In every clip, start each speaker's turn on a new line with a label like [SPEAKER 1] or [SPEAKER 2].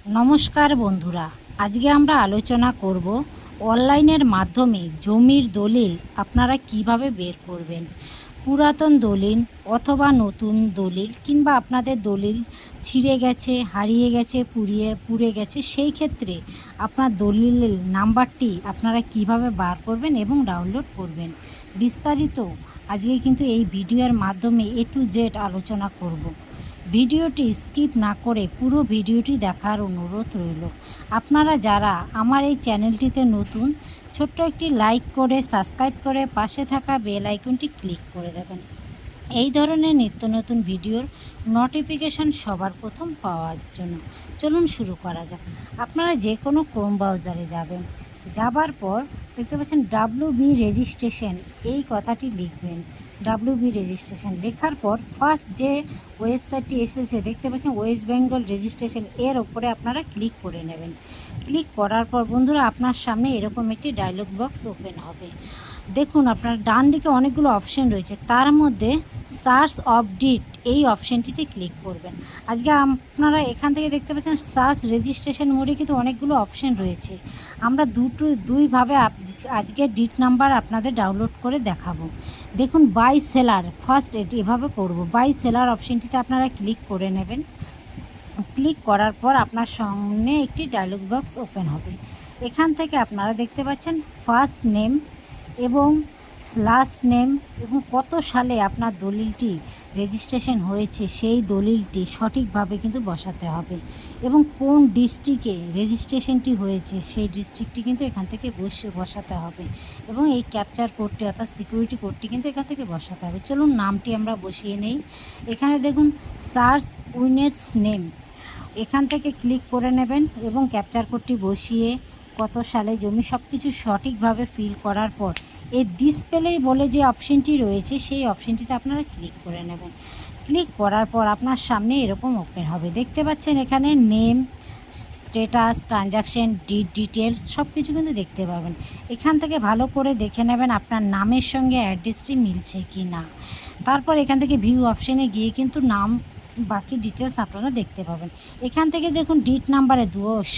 [SPEAKER 1] নমস্কার বন্ধুরা, আজকে আমরা আলোচনা করব অনলাইনের মাধ্যমে জমির দলিল আপনারা কিভাবে বের করবেন। পুরাতন দলিল অথবা নতুন দলিল কিংবা আপনাদের দলিল ছিঁড়ে গেছে, হারিয়ে গেছে, পুড়ে গেছে, সেই ক্ষেত্রে আপনার দলিলের নাম্বারটি আপনারা কিভাবে বার করবেন এবং ডাউনলোড করবেন, বিস্তারিত আজকে কিন্তু এই ভিডিওর মাধ্যমে A to Z আলোচনা করব। ভিডিওটি স্কিপ না করে পুরো ভিডিওটি দেখার অনুরোধ রইল। আপনারা যারা আমার এই চ্যানেলটিতে নতুন, ছোট্ট একটি লাইক করে সাবস্ক্রাইব করে পাশে থাকা বেল আইকনটি ক্লিক করে দেবেন, এই ধরনের নিত্য নতুন ভিডিওর নোটিফিকেশান সবার প্রথম পাওয়ার জন্য। চলুন শুরু করা যাক। আপনারা যে কোনো ক্রোম ব্রাউজারে যাবেন, যাবার পর দেখতে পাচ্ছেন WB রেজিস্ট্রেশন, এই কথাটি লিখবেন। WB রেজিস্ট্রেশন লেখার পর ফার্স্ট যে ওয়েবসাইটটি এসেছে দেখতে পাচ্ছেন ওয়েস্ট বেঙ্গল রেজিস্ট্রেশন, এর ওপরে আপনারা ক্লিক করে নেবেন। ক্লিক করার পর বন্ধুরা আপনার সামনে এরকম একটি ডায়লগ বক্স ওপেন হবে। দেখুন আপনার ডান দিকে অনেকগুলো অপশন রয়েছে, তার মধ্যে সার্চ অফ ডিট এই অপশানটিতে ক্লিক করবেন। আজকে আপনারা এখান থেকে দেখতে পাচ্ছেন সার্চ রেজিস্ট্রেশন মোডে কিন্তু অনেকগুলো অপশন রয়েছে। আমরা দুইভাবে আজকে ডিট নাম্বার আপনাদের ডাউনলোড করে দেখাবো। দেখুন বাই সেলার, ফার্স্ট এভাবে করব। বাই সেলার অপশানটিতে আপনারা ক্লিক করে নেবেন। ক্লিক করার পর আপনার সামনে একটি ডায়লগ বক্স ওপেন হবে। এখান থেকে আপনারা দেখতে পাচ্ছেন ফার্স্ট নেম এবং লাস্ট নেম এবং কত সালে আপনার দলিলটি রেজিস্ট্রেশন হয়েছে সেই দলিলটি সঠিকভাবে কিন্তু বসাতে হবে, এবং কোন ডিস্ট্রিক্টে রেজিস্ট্রেশনটি হয়েছে সেই ডিস্ট্রিক্টটি কিন্তু এখান থেকে বসাতে হবে, এবং এই ক্যাপচার কোডটি অর্থাৎ সিকিউরিটি কোডটি কিন্তু এখান থেকে বসাতে হবে। চলুন নামটি আমরা বসিয়ে নেই। এখানে দেখুন সার্চ উইনার্স নেম, এখান থেকে ক্লিক করে নেবেন এবং ক্যাপচার কোডটি বসিয়ে কত সালে জমি সব কিছু সঠিকভাবে ফিল করার পর এই ডিসপ্লে বলে যে অপশানটি রয়েছে সেই অপশানটিতে আপনারা ক্লিক করে নেবেন। ক্লিক করার পর আপনার সামনে এরকম ওপেন হবে। দেখতে পাচ্ছেন এখানে নেম, স্ট্যাটাস, ট্রানজাকশন, ডিটেলস সব কিছু কিন্তু দেখতে পাবেন। এখান থেকে ভালো করে দেখে নেবেন আপনার নামের সঙ্গে অ্যাড্রেসটি মিলছে কি না। তারপর এখান থেকে ভিউ অপশানে গিয়ে কিন্তু নাম বাকি ডিটেলস আপনারা দেখতে পাবেন। এখান থেকে দেখুন ডিট নাম্বারে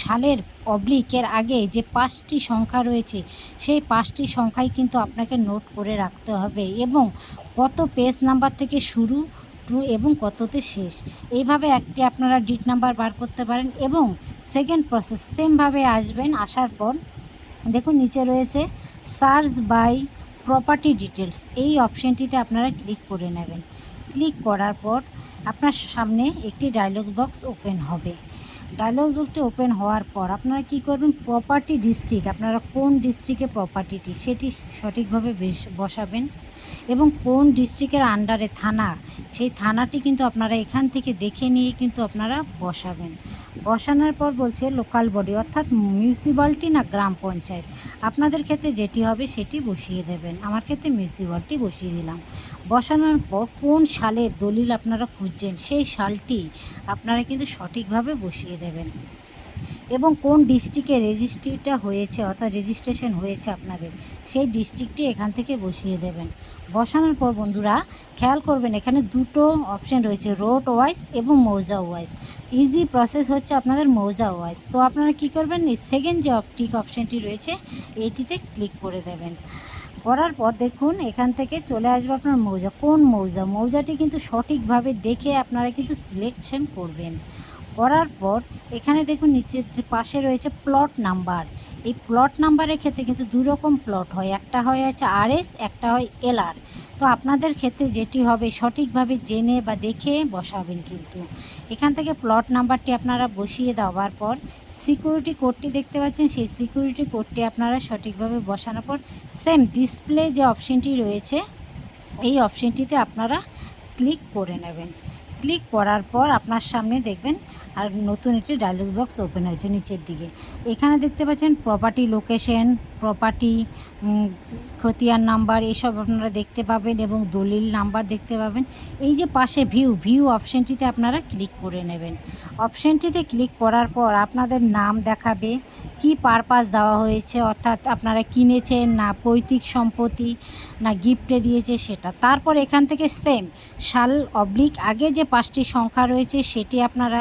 [SPEAKER 1] সালের অবলিকের আগে যে 5টি সংখ্যা রয়েছে সেই 5টি সংখ্যাই কিন্তু আপনাকে নোট করে রাখতে হবে, এবং কত পেজ নাম্বার থেকে শুরু এবং কততে শেষ, এইভাবে একটি আপনারা ডিট নাম্বার বার করতে পারেন। এবং সেকেন্ড প্রসেস সেমভাবে আসবেন। আসার পর দেখুন নিচে রয়েছে সার্চ বাই প্রপার্টি ডিটেলস, এই অপশানটিতে আপনারা ক্লিক করে নেবেন। ক্লিক করার পর আপনার সামনে একটি ডায়লগ বক্স ওপেন হবে। ডায়লগ বক্সটি ওপেন হওয়ার পর আপনারা কি করবেন, প্রপার্টি ডিস্ট্রিক্ট, আপনারা কোন ডিস্ট্রিক্টে প্রপার্টিটি সেটি সঠিকভাবে বসাবেন, এবং কোন ডিস্ট্রিক্টের আন্ডারে থানা সেই থানাটি কিন্তু আপনারা এখান থেকে দেখে নিয়ে কিন্তু আপনারা বসাবেন। বসানোর পর বলছে লোকাল বডি অর্থাৎ মিউনিসিপ্যালিটি না গ্রাম পঞ্চায়েত, আপনাদের ক্ষেত্রে যেটি হবে সেটি বসিয়ে দেবেন। আমার ক্ষেত্রে মিউনিসিপ্যালিটি বসিয়ে দিলাম। বসানোর পর কোন সালের দলিল আপনারা খুঁজছেন সেই সালটি আপনারা কিন্তু সঠিকভাবে বসিয়ে দেবেন, এবং কোন ডিস্ট্রিক্টে রেজিস্ট্রিটা হয়েছে অর্থাৎ রেজিস্ট্রেশন হয়েছে আপনাদের সেই ডিস্ট্রিক্টটি এখান থেকে বসিয়ে দেবেন। বসানোর পর বন্ধুরা খেয়াল করবেন এখানে দুটো অপশান রয়েছে, রোড ওয়াইজ এবং মৌজা ওয়াইজ। ইজি প্রসেস হচ্ছে আপনাদের মৌজা ওয়াইজ। তো আপনারা কি করবেন, সেকেন্ড যে টিক অপশানটি রয়েছে এইটিতে ক্লিক করে দেবেন। করার পর দেখুন এখান থেকে চলে আসবে আপনার মৌজা, কোন মৌজাটি কিন্তু সঠিকভাবে দেখে আপনারা কিন্তু সিলেকশন করবেন। করার পর এখানে দেখুন নিচের পাশে রয়েছে প্লট নাম্বার। এই প্লট নাম্বারের ক্ষেত্রে কিন্তু দুই রকম প্লট হয়, একটা হয় হচ্ছে RS, একটা হয় LR। তো আপনাদের ক্ষেত্রে যেটি হবে সঠিকভাবে জেনে বা দেখে বসাবেন। কিন্তু এখান থেকে প্লট নাম্বারটি আপনারা বসিয়ে দেওয়ার পর সিকিউরিটি কোডটি দেখতে পাচ্ছেন, সেই সিকিউরিটি কোডটি আপনারা সঠিকভাবে বসানোর পর সেম ডিসপ্লে যে অপশানটি রয়েছে এই অপশানটিতে আপনারা ক্লিক করে নেবেন। ক্লিক করার পর আপনার সামনে দেখবেন আর নতুন একটি ডায়লগ বক্স ওপেন হয়েছে নিচের দিকে। এখানে দেখতে পাচ্ছেন প্রপার্টি লোকেশন, প্রপার্টি খতিয়ান নাম্বার এসব আপনারা দেখতে পাবেন, এবং দলিল নাম্বার দেখতে পাবেন। এই যে পাশে ভিউ অপশানটিতে আপনারা ক্লিক করে নেবেন। অপশানটিতে ক্লিক করার পর আপনাদের নাম দেখাবে, কি পারপাস দেওয়া হয়েছে অর্থাৎ আপনারা কিনেছেন না পৈতৃক সম্পত্তি না গিফটে দিয়েছে সেটা। তারপর এখান থেকে সেম সাল অবলিক আগে যে 5টি সংখ্যা রয়েছে সেটি আপনারা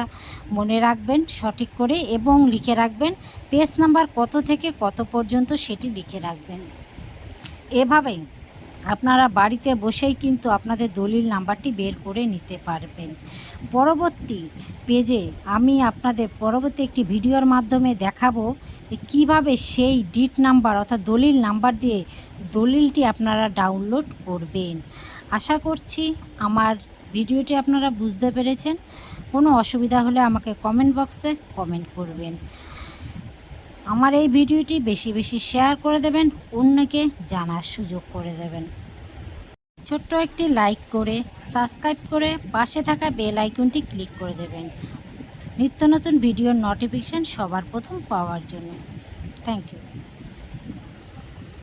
[SPEAKER 1] মনে রাখবেন সঠিক করে এবং লিখে রাখবেন পেজ নাম্বার কত থেকে কত পর্যন্ত সেটি লিখে রাখবেন। এভাবেই আপনারা বাড়িতে বসেই কিন্তু আপনাদের দলিল নাম্বারটি বের করে নিতে পারবেন। পরবর্তী পেজে আমি আপনাদের পরবর্তী একটি ভিডিওর মাধ্যমে দেখাবো যে কীভাবে সেই ডিট নাম্বার অর্থাৎ দলিল নাম্বার দিয়ে দলিলটি আপনারা ডাউনলোড করবেন। আশা করছি আমার ভিডিওটি আপনারা বুঝতে পেরেছেন। কোনো অসুবিধা হলে আমাকে কমেন্ট বক্সে কমেন্ট করবেন। আমার এই ভিডিওটি বেশি বেশি শেয়ার করে দেবেন, অন্যকে জানার সুযোগ করে দেবেন। ছোট্ট একটি লাইক করে সাবস্ক্রাইব করে পাশে থাকা বেল আইকনটি ক্লিক করে দেবেন নিত্য নতুন ভিডিওর নোটিফিকেশন সবার প্রথম পাওয়ার জন্য। Thank you.